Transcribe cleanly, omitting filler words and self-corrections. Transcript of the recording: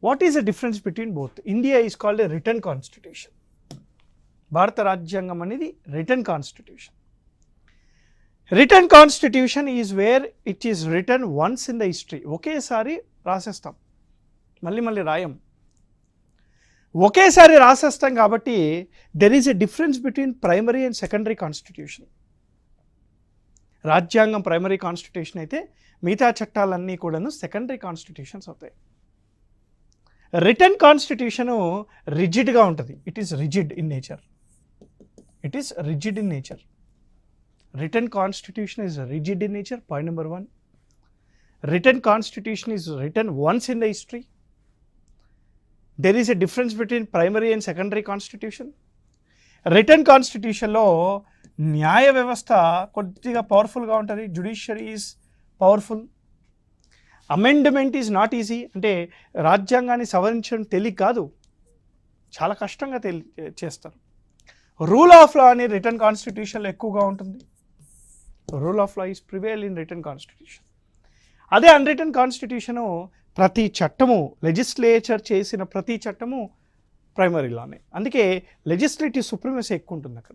What is the difference between both? India is called a return constitution. భారత రాజ్యాంగం అనేది return constitution. Return constitution is where it is return once in the history. ఒకేసారి రాసేస్తాం, మళ్ళీ రాయం. ఒకేసారి రాసేస్తాం కాబట్టి there is a difference between primary and secondary constitution. రాజ్యాంగం primary constitution అయితే మిగతా చట్టాలన్నీ కూడాను సెకండరీ కాన్స్టిట్యూషన్స్ అవుతాయి. రిటర్న్ కాన్స్టిట్యూషను రిజిడ్గా ఉంటుంది. It is rigid in nature. Written constitution is rigid in nature, point number 1. Written constitution is written once in the history. There is a difference between primary and secondary constitution. Written constitution లో న్యాయ వ్యవస్థ కొద్దిగా పవర్ఫుల్గా ఉంటుంది. Judiciary is powerful. Amendment is not easy. అంటే రాజ్యాంగాన్ని సవరించడం తేలిక కాదు, చాలా కష్టంగా చేస్తారు. రూల్ ఆఫ్ లా అని రిటర్న్ కాన్స్టిట్యూషన్లో ఎక్కువగా ఉంటుంది. Rule of law is prevail in return constitution. అదే అన్రిటర్న్ కాన్స్టిట్యూషను ప్రతి చట్టము, లెజిస్లేచర్ చేసిన ప్రతి చట్టము ప్రైమరీ లానే. అందుకే లెజిస్లేటివ్ సుప్రీమసీ ఎక్కువ ఉంటుంది అక్కడ.